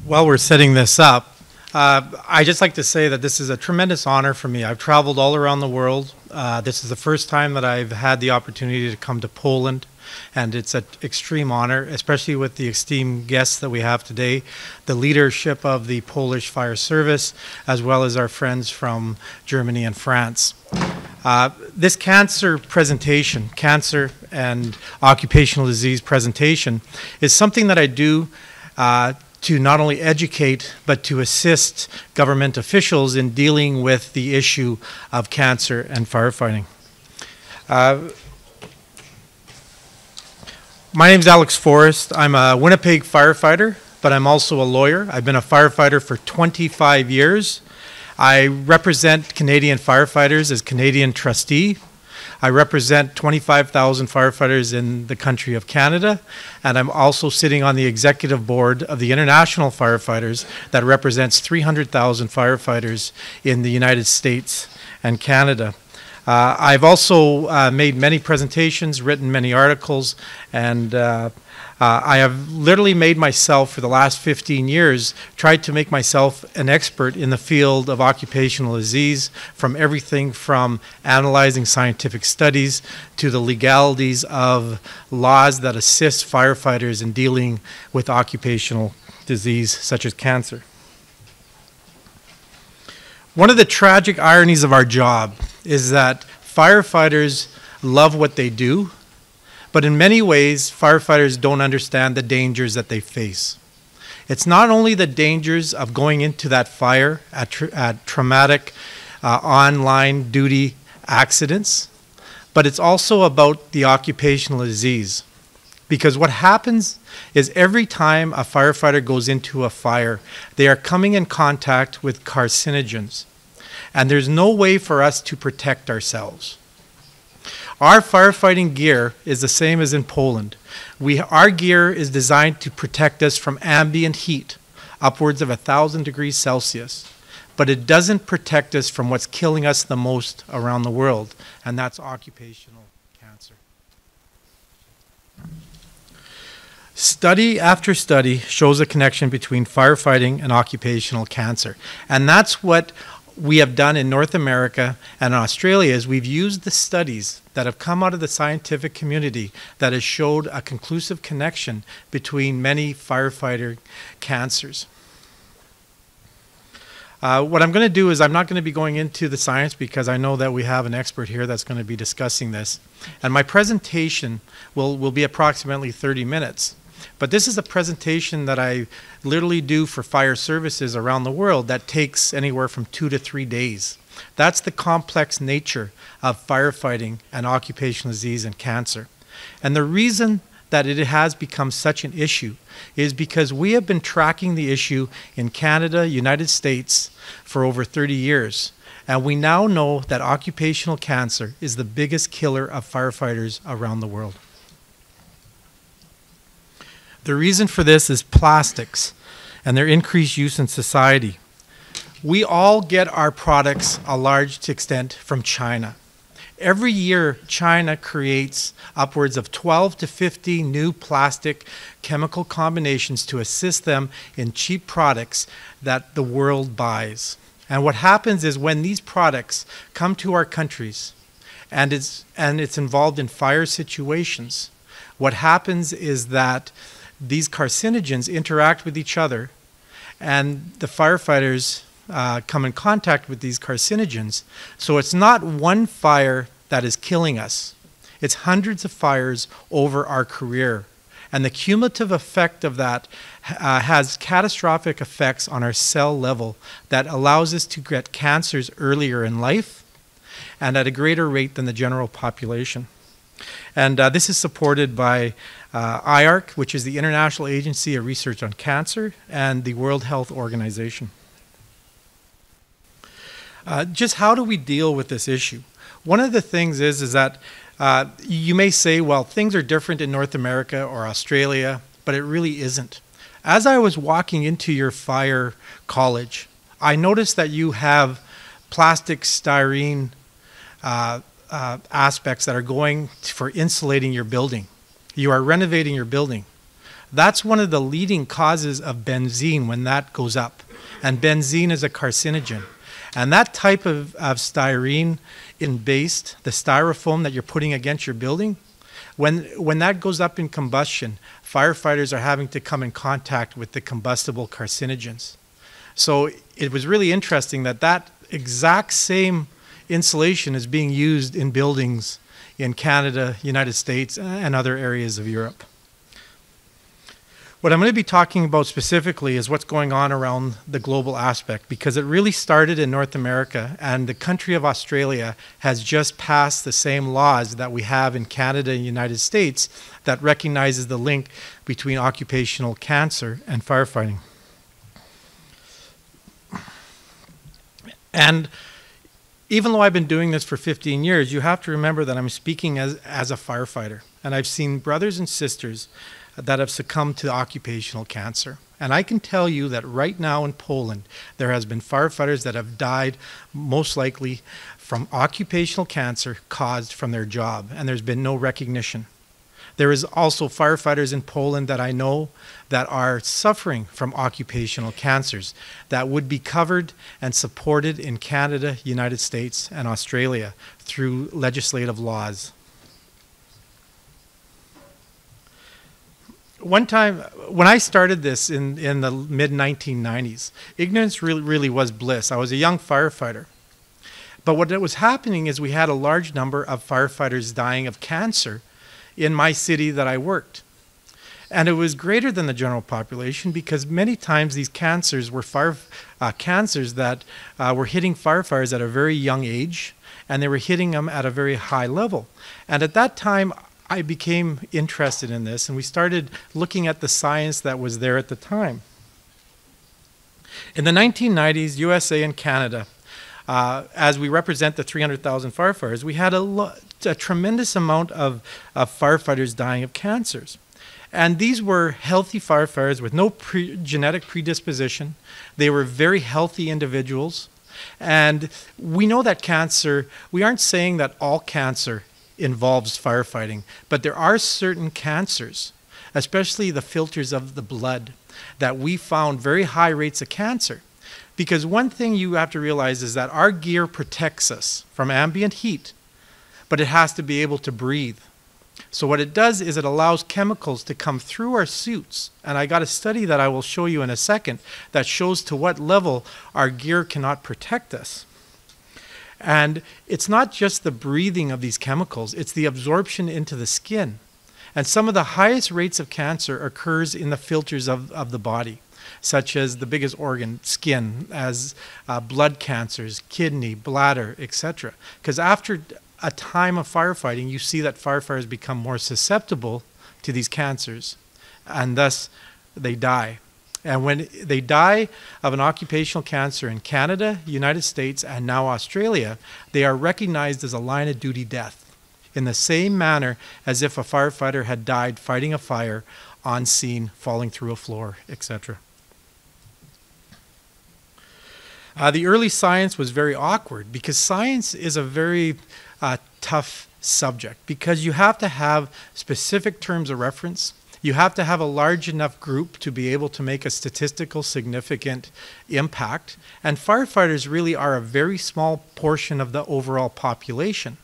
While we're setting this up, I just like to say that this is a tremendous honor for me. I've traveled all around the world. This is the first time that I've had the opportunity to come to Poland, and it's an extreme honor, especially with the esteemed guests that we have today, the leadership of the Polish Fire Service, as well as our friends from Germany and France. This cancer presentation, cancer and occupational disease presentation, is something that I do to not only educate, but to assist government officials in dealing with the issue of cancer and firefighting. My name is Alex Forrest. I'm a Winnipeg firefighter, but I'm also a lawyer. I've been a firefighter for 25 years. I represent Canadian firefighters as Canadian trustee. I represent 25,000 firefighters in the country of Canada, and I'm also sitting on the executive board of the International Firefighters that represents 300,000 firefighters in the United States and Canada. I've also made many presentations, written many articles, and I have literally made myself, for the last 15 years, tried to make myself an expert in the field of occupational disease, from everything from analyzing scientific studies to the legalities of laws that assist firefighters in dealing with occupational disease such as cancer. One of the tragic ironies of our job is that firefighters love what they do, but in many ways, firefighters don't understand the dangers that they face. It's not only the dangers of going into that fire at traumatic on-line duty accidents, but it's also about the occupational disease. Because what happens is every time a firefighter goes into a fire, they are coming in contact with carcinogens. And there's no way for us to protect ourselves. Our firefighting gear is the same as in Poland. Our gear is designed to protect us from ambient heat, upwards of 1,000 degrees Celsius. But it doesn't protect us from what's killing us the most around the world, and that's occupational cancer. Study after study shows a connection between firefighting and occupational cancer. And that's what we have done in North America and Australia, is we've used the studies that have come out of the scientific community that has showed a conclusive connection between many firefighter cancers. What I'm going to do is I'm not going to be going into the science, because I know that we have an expert here that's going to be discussing this. And my presentation will be approximately 30 minutes. But this is a presentation that I literally do for fire services around the world that takes anywhere from 2 to 3 days. That's the complex nature of firefighting and occupational disease and cancer. And the reason that it has become such an issue is because we have been tracking the issue in Canada, United States for over 30 years. And we now know that occupational cancer is the biggest killer of firefighters around the world. The reason for this is plastics and their increased use in society. We all get our products, a large extent, from China. Every year, China creates upwards of 12 to 50 new plastic chemical combinations to assist them in cheap products that the world buys. And what happens is, when these products come to our countries and it's involved in fire situations, what happens is that these carcinogens interact with each other, and the firefighters come in contact with these carcinogens. So it's not one fire that is killing us. It's hundreds of fires over our career. And the cumulative effect of that has catastrophic effects on our cell level that allows us to get cancers earlier in life and at a greater rate than the general population. And this is supported by IARC, which is the International Agency of Research on Cancer, and the World Health Organization. Just how do we deal with this issue? One of the things is that you may say, well, things are different in North America or Australia, but it really isn't. As I was walking into your fire college, I noticed that you have plastic styrene aspects that are going for insulating your building. You are renovating your building. that's one of the leading causes of benzene when that goes up. And benzene is a carcinogen. And that type of styrene based, the styrofoam that you're putting against your building, when that goes up in combustion, firefighters are having to come in contact with the combustible carcinogens. So it was really interesting that that exact same insulation is being used in buildings in Canada, United States, and other areas of Europe. What I'm going to be talking about specifically is what's going on around the global aspect, because it really started in North America, and the country of Australia has just passed the same laws that we have in Canada and United States that recognizes the link between occupational cancer and firefighting. And even though I've been doing this for 15 years, you have to remember that I'm speaking as a firefighter, and I've seen brothers and sisters that have succumbed to occupational cancer. And I can tell you that right now in Poland, there has been firefighters that have died, most likely from occupational cancer caused from their job, and there's been no recognition. There is also firefighters in Poland that I know that are suffering from occupational cancers that would be covered and supported in Canada, United States, and Australia through legislative laws. One time, when I started this in the mid-1990s, ignorance really was bliss. I was a young firefighter. But what was happening is we had a large number of firefighters dying of cancer in my city that I worked. And it was greater than the general population because many times these cancers were cancers that were hitting firefighters at a very young age, and they were hitting them at a very high level. And at that time, I became interested in this, and we started looking at the science that was there at the time. In the 1990s, USA and Canada, as we represent the 300,000 firefighters, we had a tremendous amount of firefighters dying of cancers. And these were healthy firefighters with no genetic predisposition. They were very healthy individuals. And we know that cancer, we aren't saying that all cancer involves firefighting, but there are certain cancers, especially the filters of the blood, that we found very high rates of cancer. Because one thing you have to realize is that our gear protects us from ambient heat, but it has to be able to breathe. So what it does is it allows chemicals to come through our suits. And I got a study that I will show you in a second that shows to what level our gear cannot protect us. And it's not just the breathing of these chemicals, it's the absorption into the skin. And some of the highest rates of cancer occurs in the filters of the body, such as the biggest organ, skin, as blood cancers, kidney, bladder, etc. Because after a time of firefighting, you see that firefighters become more susceptible to these cancers, and thus they die. And when they die of an occupational cancer in Canada, United States, and now Australia, they are recognized as a line of duty death in the same manner as if a firefighter had died fighting a fire on scene, falling through a floor, etc. The early science was very awkward because science is a very tough subject because you have to have specific terms of reference. You have to have a large enough group to be able to make a statistical significant impact. And firefighters really are a very small portion of the overall population.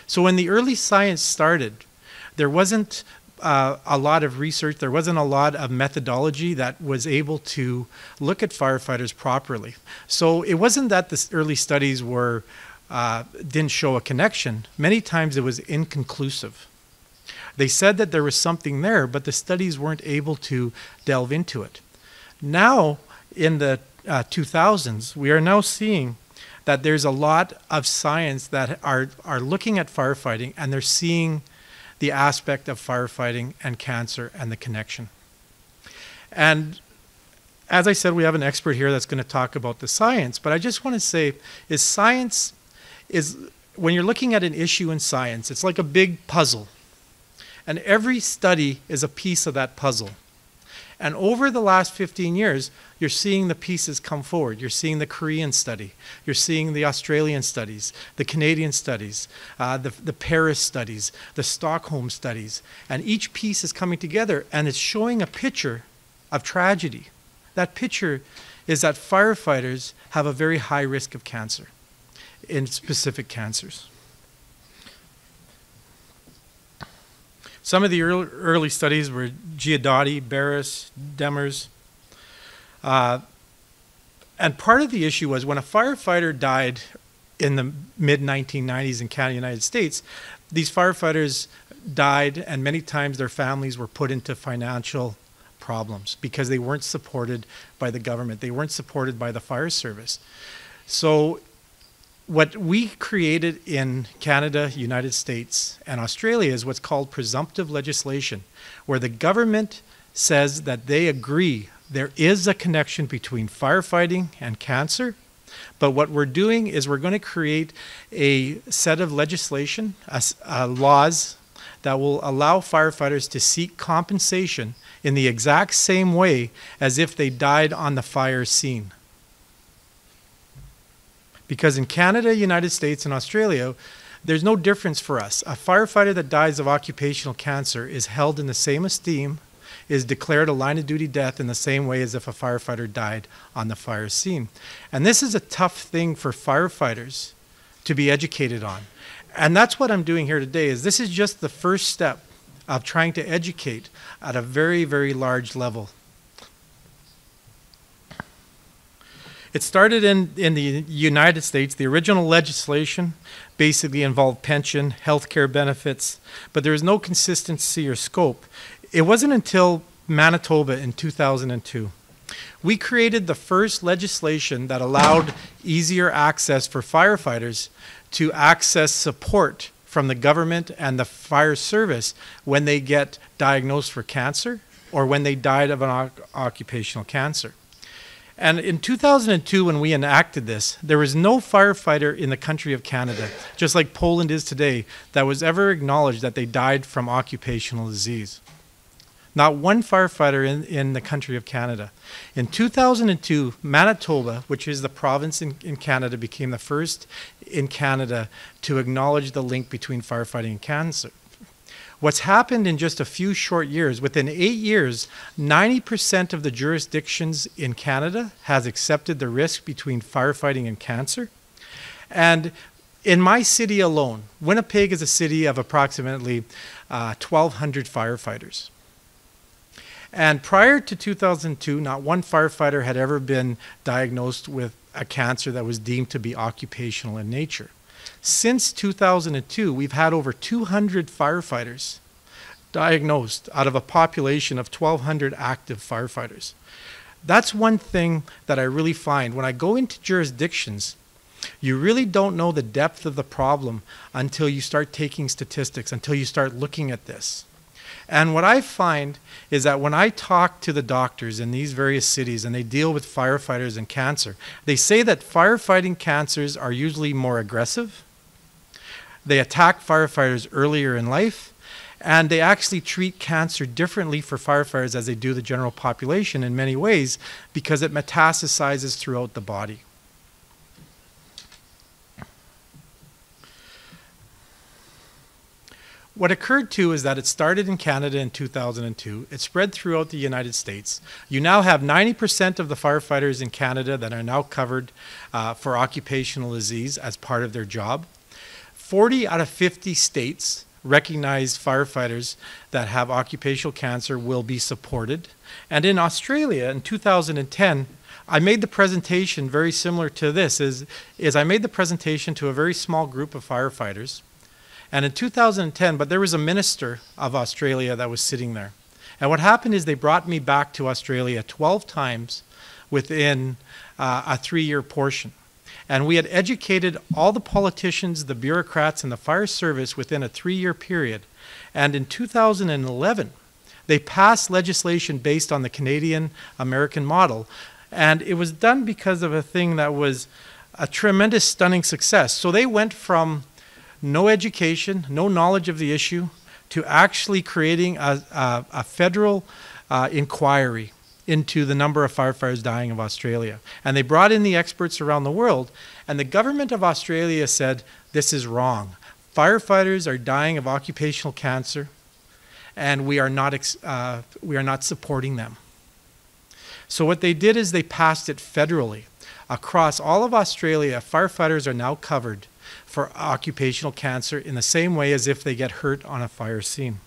So when the early science started, there wasn't a lot of research, there wasn't a lot of methodology that was able to look at firefighters properly. So it wasn't that the early studies were didn't show a connection. Many times it was inconclusive. They said that there was something there, but the studies weren't able to delve into it. Now, in the 2000s, we are now seeing that there's a lot of science that are looking at firefighting, and they're seeing the aspect of firefighting and cancer and the connection. And as I said, we have an expert here that's going to talk about the science, but I just want to say is science is, when you're looking at an issue in science, it's like a big puzzle. And every study is a piece of that puzzle. And over the last 15 years, you're seeing the pieces come forward. You're seeing the Korean study. You're seeing the Australian studies, the Canadian studies, the Paris studies, the Stockholm studies. And each piece is coming together, and it's showing a picture of tragedy. That picture is that firefighters have a very high risk of cancer, in specific cancers. Some of the early studies were Giudotti, Barris, Demers. And part of the issue was when a firefighter died in the mid-1990s in Canada, United States, these firefighters died, and many times their families were put into financial problems because they weren't supported by the government. They weren't supported by the fire service. So what we created in Canada, United States, and Australia is what's called presumptive legislation, where the government says that they agree there is a connection between firefighting and cancer, but what we're doing is we're going to create a set of legislation, laws, that will allow firefighters to seek compensation in the exact same way as if they died on the fire scene. Because in Canada, United States, and Australia, there's no difference for us. A firefighter that dies of occupational cancer is held in the same esteem, is declared a line of duty death in the same way as if a firefighter died on the fire scene. And this is a tough thing for firefighters to be educated on. And that's what I'm doing here today, is this is just the first step of trying to educate at a very, very large level. It started in the United States. The original legislation basically involved pension, health care benefits, but there was no consistency or scope. It wasn't until Manitoba in 2002. We created the first legislation that allowed easier access for firefighters to access support from the government and the fire service when they get diagnosed for cancer or when they died of an occupational cancer. And in 2002, when we enacted this, there was no firefighter in the country of Canada, just like Poland is today, that was ever acknowledged that they died from occupational disease. Not one firefighter in the country of Canada. In 2002, Manitoba, which is the province in Canada, became the first in Canada to acknowledge the link between firefighting and cancer. What's happened in just a few short years, within 8 years, 90% of the jurisdictions in Canada has accepted the risk between firefighting and cancer. And in my city alone, Winnipeg is a city of approximately 1,200 firefighters. And prior to 2002, not one firefighter had ever been diagnosed with a cancer that was deemed to be occupational in nature. Since 2002, we've had over 200 firefighters diagnosed out of a population of 1,200 active firefighters. That's one thing that I really find. When I go into jurisdictions, you really don't know the depth of the problem until you start taking statistics, until you start looking at this. And what I find is that when I talk to the doctors in these various cities and they deal with firefighters and cancer, they say that firefighting cancers are usually more aggressive. They attack firefighters earlier in life, and they actually treat cancer differently for firefighters as they do the general population in many ways because it metastasizes throughout the body. What occurred too is that it started in Canada in 2002. It spread throughout the United States. You now have 90% of the firefighters in Canada that are now covered for occupational disease as part of their job. 40 out of 50 states recognize firefighters that have occupational cancer will be supported. And in Australia in 2010, I made the presentation very similar to this, is I made the presentation to a very small group of firefighters. And in 2010, but there was a minister of Australia that was sitting there. And what happened is they brought me back to Australia 12 times within a 3-year portion. And we had educated all the politicians, the bureaucrats, and the fire service within a 3-year period. And in 2011, they passed legislation based on the Canadian-American model. And it was done because of a thing that was a tremendous, stunning success. So they went from no education, no knowledge of the issue, to actually creating a federal inquiry into the number of firefighters dying of Australia. And they brought in the experts around the world, and the government of Australia said, this is wrong. Firefighters are dying of occupational cancer, and we are not supporting them. So what they did is they passed it federally. Across all of Australia, firefighters are now covered for occupational cancer in the same way as if they get hurt on a fire scene.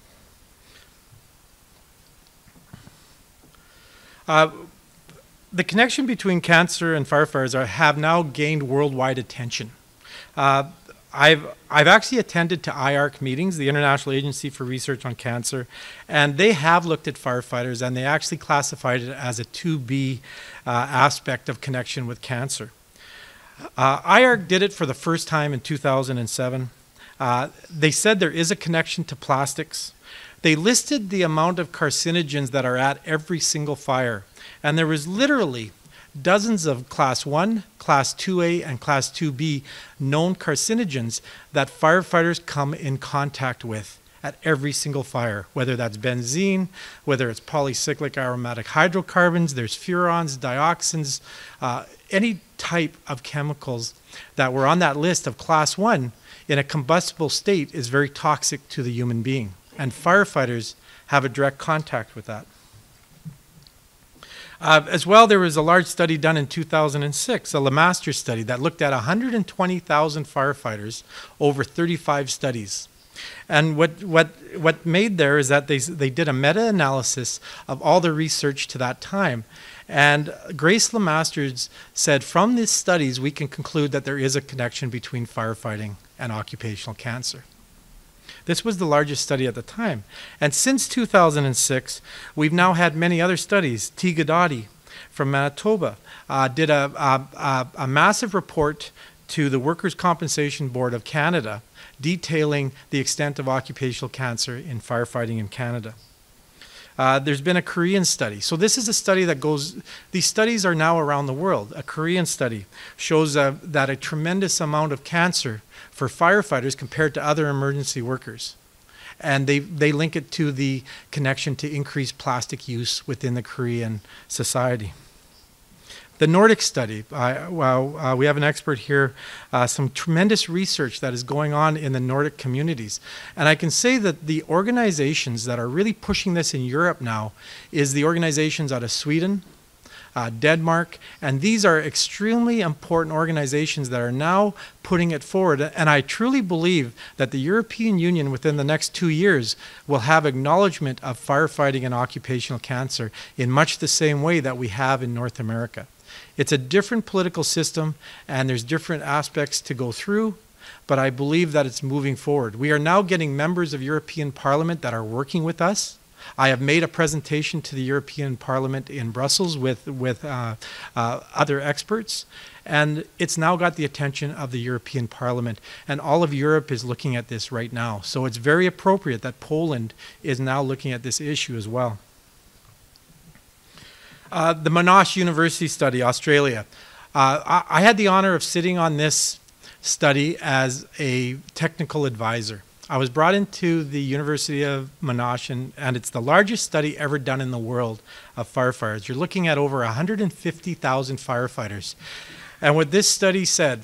The connection between cancer and firefighters have now gained worldwide attention. I've actually attended to IARC meetings, the International Agency for Research on Cancer, and they have looked at firefighters, and they actually classified it as a 2B aspect of connection with cancer. IARC did it for the first time in 2007. They said there is a connection to plastics. They listed the amount of carcinogens that are at every single fire, and there was literally dozens of Class 1, Class 2A, and Class 2B known carcinogens that firefighters come in contact with at every single fire, whether that's benzene, whether it's polycyclic aromatic hydrocarbons, there's furans, dioxins, any type of chemicals that were on that list of Class 1 in a combustible state is very toxic to the human being. And firefighters have a direct contact with that. As well, there was a large study done in 2006, a Lemaster study that looked at 120,000 firefighters over 35 studies. And what made there is that they did a meta-analysis of all the research to that time. And Grace Lemasters said, from these studies, we can conclude that there is a connection between firefighting and occupational cancer. This was the largest study at the time. And since 2006, we've now had many other studies. T. Gadati from Manitoba did a massive report to the Workers' Compensation Board of Canada detailing the extent of occupational cancer in firefighting in Canada. There's been a Korean study. So this is a study that goes, these studies are now around the world. A Korean study shows that a tremendous amount of cancer for firefighters compared to other emergency workers. And they link it to the connection to increased plastic use within the Korean society. The Nordic Study, we have an expert here, some tremendous research that is going on in the Nordic communities. And I can say that the organizations that are really pushing this in Europe now is the organizations out of Sweden, Denmark, and these are extremely important organizations that are now putting it forward. And I truly believe that the European Union within the next 2 years will have acknowledgement of firefighting and occupational cancer in much the same way that we have in North America. It's a different political system, and there's different aspects to go through, but I believe that it's moving forward. We are now getting members of European Parliament that are working with us. I have made a presentation to the European Parliament in Brussels with other experts, and it's now got the attention of the European Parliament, and all of Europe is looking at this right now. So it's very appropriate that Poland is now looking at this issue as well. The Monash University study, Australia. I had the honor of sitting on this study as a technical advisor. I was brought into the University of Monash, and it's the largest study ever done in the world of firefighters. You're looking at over 150,000 firefighters. And what this study said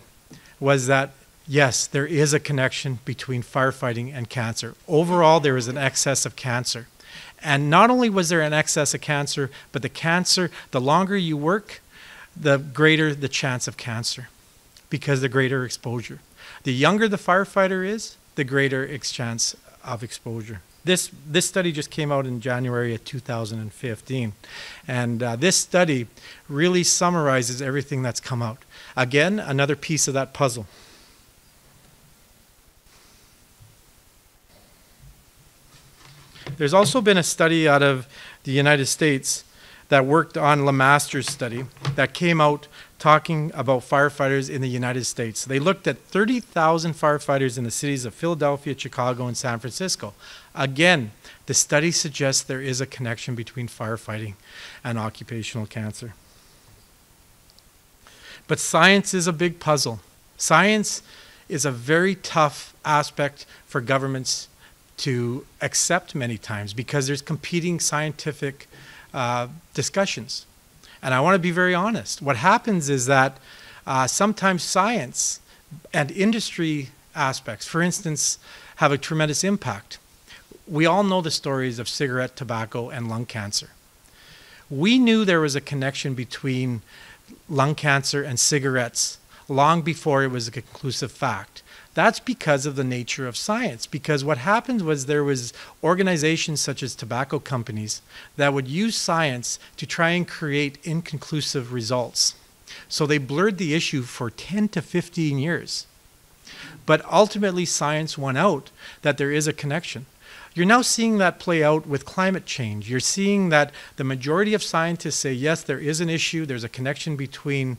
was that, yes, there is a connection between firefighting and cancer. Overall, there is an excess of cancer. And not only was there an excess of cancer, but the cancer, the longer you work, the greater the chance of cancer because the greater exposure. The younger the firefighter is, the greater chance of exposure. This study just came out in January of 2015. And this study really summarizes everything that's come out. Again, another piece of that puzzle. There's also been a study out of the United States that worked on Lemaster's study that came out talking about firefighters in the United States. They looked at 30,000 firefighters in the cities of Philadelphia, Chicago, and San Francisco. Again, the study suggests there is a connection between firefighting and occupational cancer. But science is a big puzzle. Science is a very tough aspect for governments to accept many times because there's competing scientific discussions. And I want to be very honest. What happens is that sometimes science and industry aspects, for instance, have a tremendous impact. We all know the stories of cigarette, tobacco, and lung cancer. We knew there was a connection between lung cancer and cigarettes long before it was a conclusive fact. That's because of the nature of science. Because what happened was there was organizations such as tobacco companies that would use science to try and create inconclusive results. So they blurred the issue for 10 to 15 years. But ultimately science won out that there is a connection. You're now seeing that play out with climate change. You're seeing that the majority of scientists say, yes, there is an issue. There's a connection between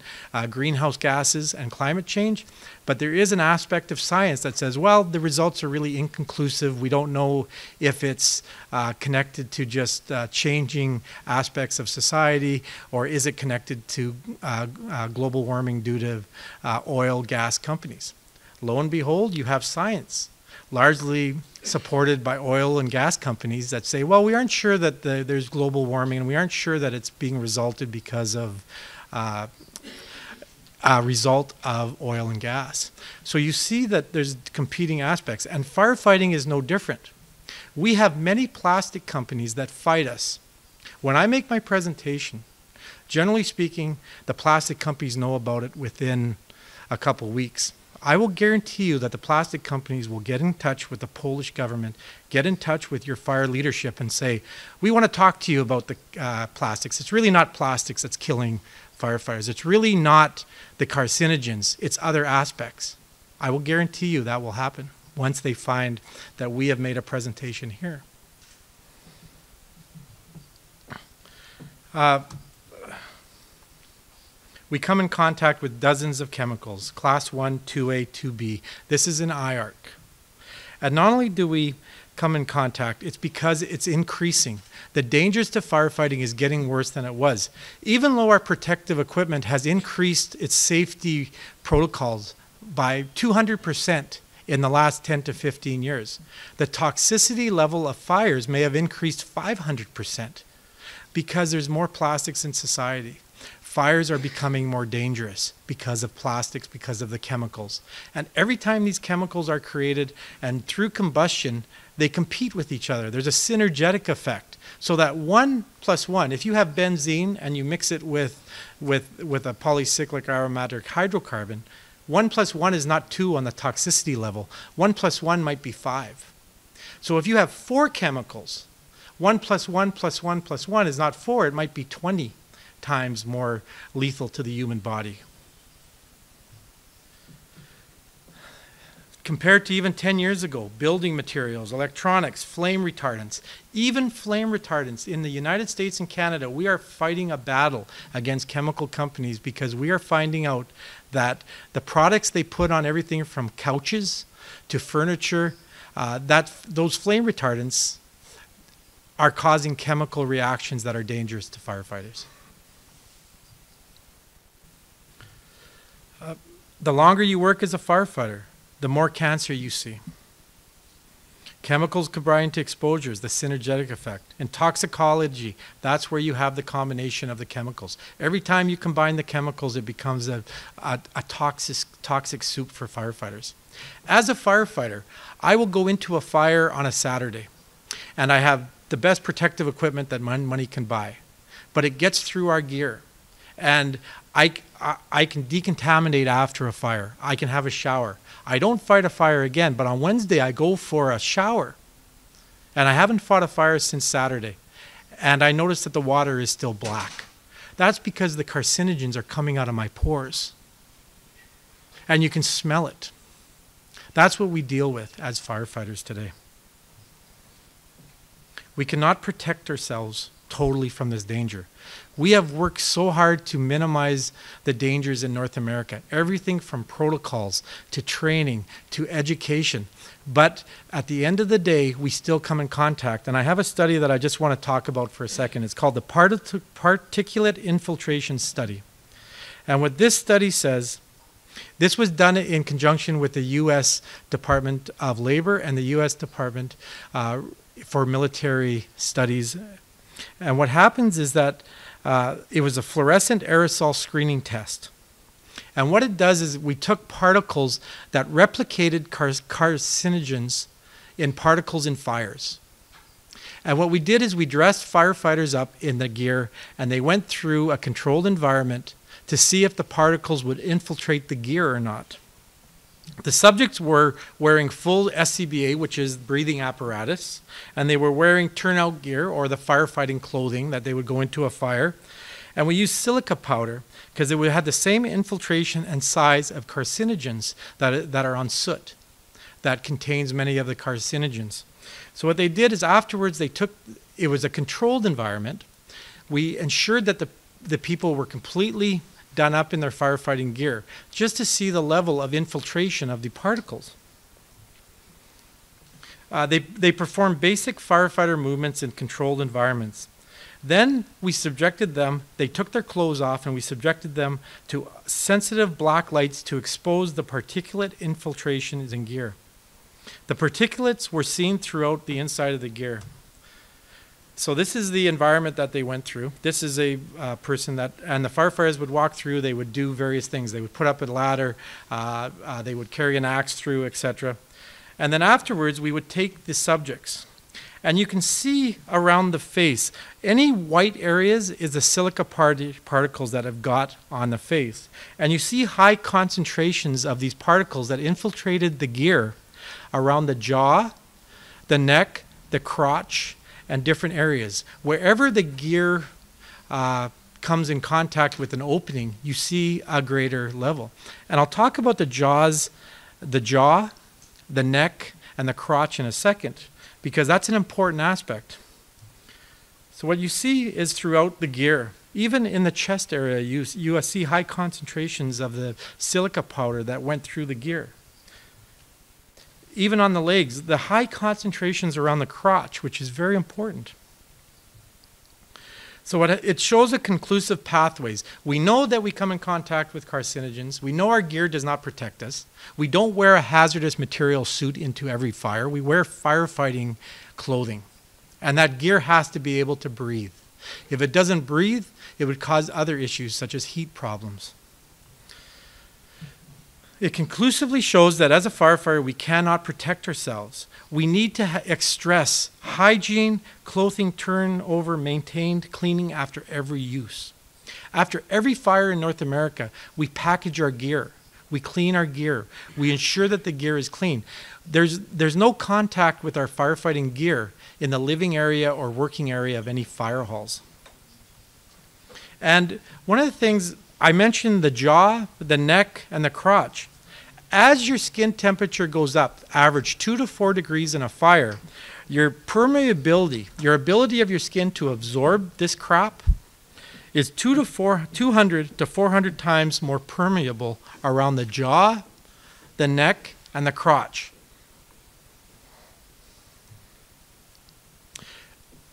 greenhouse gases and climate change. But there is an aspect of science that says, well, the results are really inconclusive. We don't know if it's connected to just changing aspects of society, or is it connected to global warming due to oil, gas companies. Lo and behold, you have science largely supported by oil and gas companies that say, well, we aren't sure that there's global warming, and we aren't sure that it's being resulted because of a result of oil and gas. So you see that there's competing aspects, and firefighting is no different. We have many plastic companies that fight us. When I make my presentation, generally speaking, the plastic companies know about it within a couple weeks. I will guarantee you that the plastic companies will get in touch with the Polish government, get in touch with your fire leadership and say, we want to talk to you about the plastics. It's really not plastics that's killing firefighters. It's really not the carcinogens. It's other aspects. I will guarantee you that will happen once they find that we have made a presentation here. We come in contact with dozens of chemicals, class 1, 2A, 2B. This is an IARC. And not only do we come in contact, it's because it's increasing. The dangers to firefighting is getting worse than it was. Even though our protective equipment has increased its safety protocols by 200% in the last 10 to 15 years, the toxicity level of fires may have increased 500% because there's more plastics in society. Fires are becoming more dangerous because of plastics, because of the chemicals. And every time these chemicals are created and through combustion, they compete with each other. There's a synergetic effect. So that 1 + 1, if you have benzene and you mix it with a polycyclic aromatic hydrocarbon, 1 + 1 is not 2 on the toxicity level. 1 + 1 might be 5. So if you have 4 chemicals, 1 + 1 + 1 + 1 is not 4, it might be 20 times more lethal to the human body. Compared to even 10 years ago, building materials, electronics, flame retardants, even flame retardants in the United States and Canada, we are fighting a battle against chemical companies because we are finding out that the products they put on everything from couches to furniture, those flame retardants are causing chemical reactions that are dangerous to firefighters. The longer you work as a firefighter, the more cancer you see. Chemicals combine to exposures, the synergetic effect. In toxicology, that's where you have the combination of the chemicals. Every time you combine the chemicals, it becomes a toxic soup for firefighters. As a firefighter, I will go into a fire on a Saturday, and I have the best protective equipment that money can buy. But it gets through our gear. And I can decontaminate after a fire. I can have a shower. I don't fight a fire again, but on Wednesday I go for a shower. And I haven't fought a fire since Saturday. And I notice that the water is still black. That's because the carcinogens are coming out of my pores. And you can smell it. That's what we deal with as firefighters today. We cannot protect ourselves totally from this danger. We have worked so hard to minimize the dangers in North America, everything from protocols to training to education. But at the end of the day, we still come in contact. And I have a study that I just want to talk about for a second. It's called the Particulate Infiltration Study. And what this study says This was done in conjunction with the U.S. Department of Labor and the U.S. Department for Military Studies. And what happens is that it was a fluorescent aerosol screening test. And what it does is we took particles that replicated carcinogens in particles in fires. And what we did is we dressed firefighters up in the gear, and they went through a controlled environment to see if the particles would infiltrate the gear or not. The subjects were wearing full SCBA, which is breathing apparatus, and they were wearing turnout gear, or the firefighting clothing that they would go into a fire. And we used silica powder because it had the same infiltration and size of carcinogens that are on soot that contains many of the carcinogens. So what they did is afterwards it was a controlled environment. We ensured that the people were completely done up in their firefighting gear just to see the level of infiltration of the particles. They performed basic firefighter movements in controlled environments. Then we subjected them, they took their clothes off, and we subjected them to sensitive black lights to expose the particulate infiltrations in gear. The particulates were seen throughout the inside of the gear. So this is the environment that they went through. This is a person and the firefighters would walk through, they would do various things. They would put up a ladder, they would carry an axe through, etc. And then afterwards, we would take the subjects. And you can see around the face, any white areas is the silica particles that have got on the face. And you see high concentrations of these particles that infiltrated the gear around the jaw, the neck, the crotch, and different areas. Wherever the gear comes in contact with an opening, you see a greater level. And I'll talk about the jaw, the neck, and the crotch in a second, because that's an important aspect. So what you see is throughout the gear, even in the chest area, you see high concentrations of the silica powder that went through the gear. Even on the legs, the high concentrations around the crotch, which is very important. So it shows a conclusive pathways. We know that we come in contact with carcinogens. We know our gear does not protect us. We don't wear a hazardous material suit into every fire. We wear firefighting clothing. And that gear has to be able to breathe. If it doesn't breathe, it would cause other issues such as heat problems. It conclusively shows that as a firefighter, we cannot protect ourselves. We need to stress hygiene, clothing turnover, maintained, cleaning after every use. After every fire in North America, we package our gear. We clean our gear. We ensure that the gear is clean. There's no contact with our firefighting gear in the living area or working area of any fire halls. And one of the things, I mentioned the jaw, the neck, and the crotch. As your skin temperature goes up, average 2 to 4 degrees in a fire, your permeability, your ability of your skin to absorb this crap, is 200 to 400 times more permeable around the jaw, the neck, and the crotch.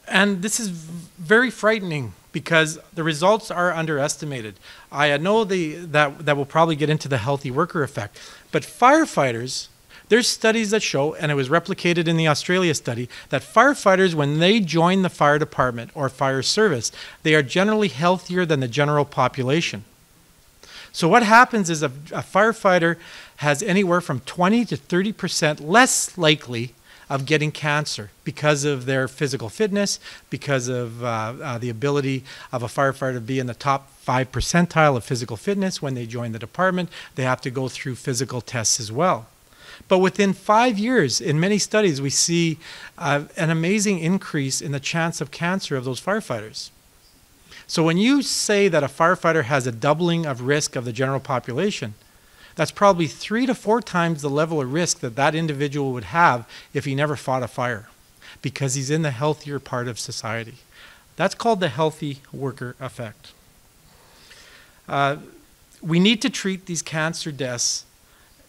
And this is very frightening because the results are underestimated. I know that will probably get into the healthy worker effect. But firefighters, there's studies that show, and it was replicated in the Australia study, that firefighters, when they join the fire department or fire service, they are generally healthier than the general population. So what happens is a firefighter has anywhere from 20 to 30% less likely of getting cancer because of their physical fitness, because of the ability of a firefighter to be in the top 5 percentile of physical fitness. When they join the department, they have to go through physical tests as well. But within 5 years, in many studies, we see an amazing increase in the chance of cancer of those firefighters. So when you say that a firefighter has a doubling of risk of the general population, that's probably 3 to 4 times the level of risk that that individual would have if he never fought a fire, because he's in the healthier part of society. That's called the healthy worker effect. We need to treat these cancer deaths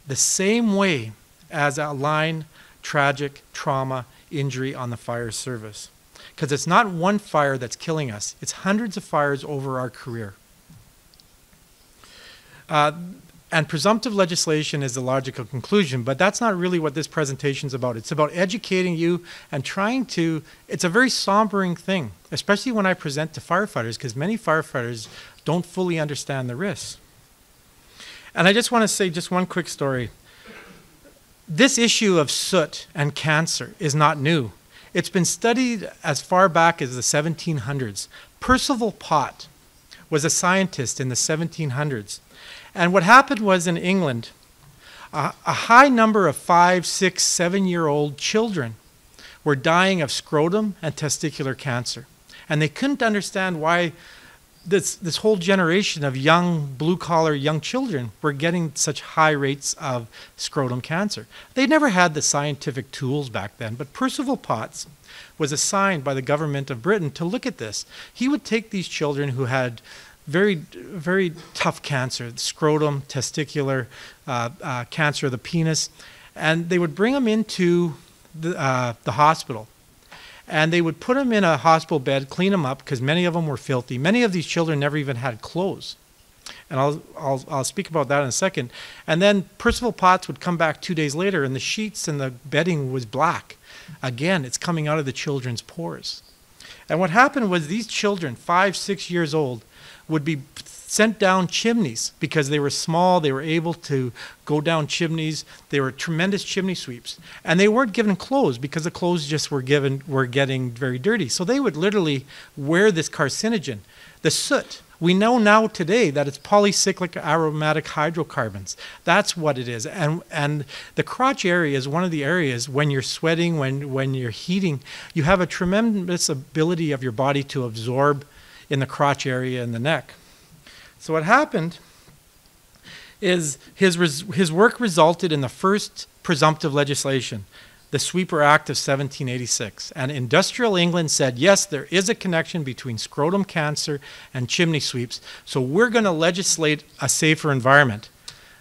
the same way as a line, tragic, trauma, injury on the fire service. Because it's not one fire that's killing us, it's hundreds of fires over our career. And presumptive legislation is the logical conclusion, but that's not really what this presentation is about. It's about educating you and trying to, it's a very sombering thing, especially when I present to firefighters, because many firefighters don't fully understand the risks. And I just want to say just one quick story. This issue of soot and cancer is not new. It's been studied as far back as the 1700s. Percival Pott was a scientist in the 1700s. And what happened was in England, a high number of 5, 6, 7-year-old children were dying of scrotum and testicular cancer. And they couldn't understand why this whole generation of young, blue-collar young children were getting such high rates of scrotum cancer. They never had the scientific tools back then, but Percival Potts was assigned by the government of Britain to look at this. He would take these children who had very, very tough cancer, scrotum, testicular cancer of the penis, and they would bring them into the hospital. And they would put them in a hospital bed, clean them up, because many of them were filthy. Many of these children never even had clothes. And I'll speak about that in a second. And then Percival Potts would come back 2 days later, and the sheets and the bedding was black. Again, it's coming out of the children's pores. And what happened was these children, 5, 6 years old, would be sent down chimneys because they were small, they were able to go down chimneys, they were tremendous chimney sweeps. And they weren't given clothes because the clothes just were getting very dirty. So they would literally wear this carcinogen, the soot. We know now today that it's polycyclic aromatic hydrocarbons. That's what it is. And the crotch area is one of the areas when you're sweating, when you're heating, you have a tremendous ability of your body to absorb in the crotch area and the neck. So what happened is his work resulted in the first presumptive legislation, the Sweeper Act of 1786. And industrial England said, yes, there is a connection between scrotum cancer and chimney sweeps, so we're going to legislate a safer environment.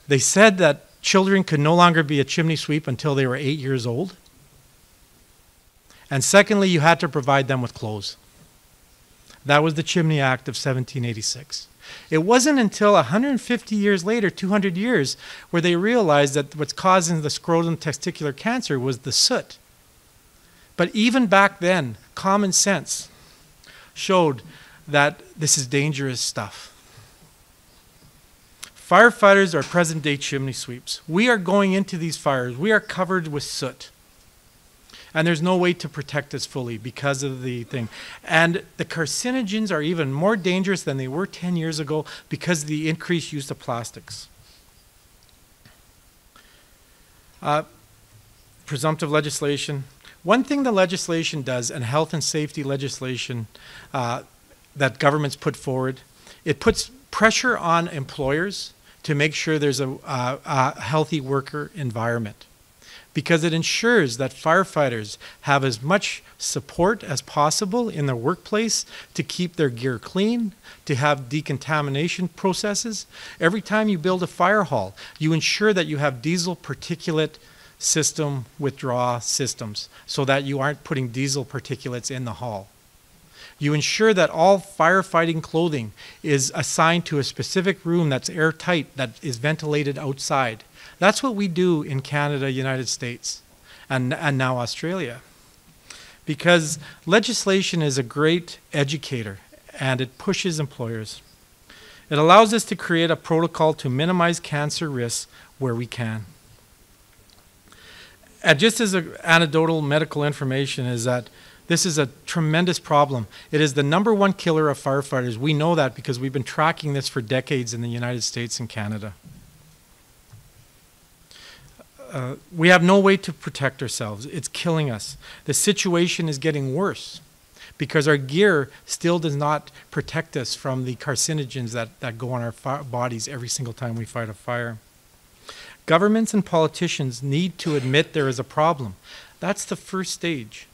They said that children could no longer be a chimney sweep until they were 8 years old. And secondly, you had to provide them with clothes. That was the Chimney Act of 1786. It wasn't until 150 years later, 200 years, where they realized that what's causing the scrotum testicular cancer was the soot. But even back then, common sense showed that this is dangerous stuff. Firefighters are present-day chimney sweeps. We are going into these fires. We are covered with soot. And there's no way to protect us fully because of the thing. And the carcinogens are even more dangerous than they were 10 years ago because of the increased use of plastics. Presumptive legislation. One thing the legislation does, and health and safety legislation that governments put forward, it puts pressure on employers to make sure there's a healthy worker environment, because it ensures that firefighters have as much support as possible in their workplace to keep their gear clean, to have decontamination processes. Every time you build a fire hall, you ensure that you have diesel particulate system withdrawal systems so that you aren't putting diesel particulates in the hall. You ensure that all firefighting clothing is assigned to a specific room that's airtight, that is ventilated outside. That's what we do in Canada, United States, and now Australia. Because legislation is a great educator, and it pushes employers. It allows us to create a protocol to minimize cancer risks where we can. And just as anecdotal medical information is that this is a tremendous problem. It is the #1 killer of firefighters. We know that because we've been tracking this for decades in the United States and Canada. We have no way to protect ourselves. It's killing us. The situation is getting worse because our gear still does not protect us from the carcinogens that go on our bodies every single time we fight a fire. Governments and politicians need to admit there is a problem. That's the first stage.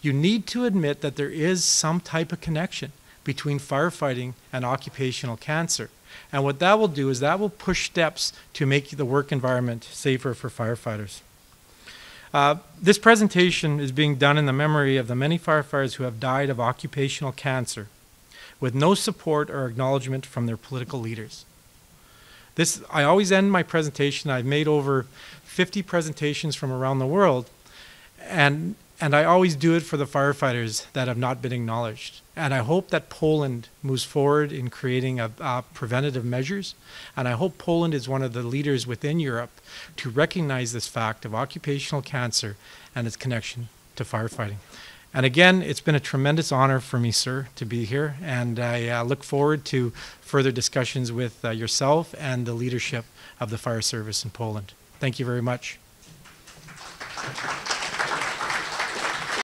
You need to admit that there is some type of connection between firefighting and occupational cancer. And what that will do is that will push steps to make the work environment safer for firefighters. This presentation is being done in the memory of the many firefighters who have died of occupational cancer with no support or acknowledgement from their political leaders. I always end my presentation. I've made over 50 presentations from around the world, and I always do it for the firefighters that have not been acknowledged. And I hope that Poland moves forward in creating preventative measures. And I hope Poland is one of the leaders within Europe to recognize this fact of occupational cancer and its connection to firefighting. And again, it's been a tremendous honor for me, sir, to be here. And I look forward to further discussions with yourself and the leadership of the fire service in Poland. Thank you very much.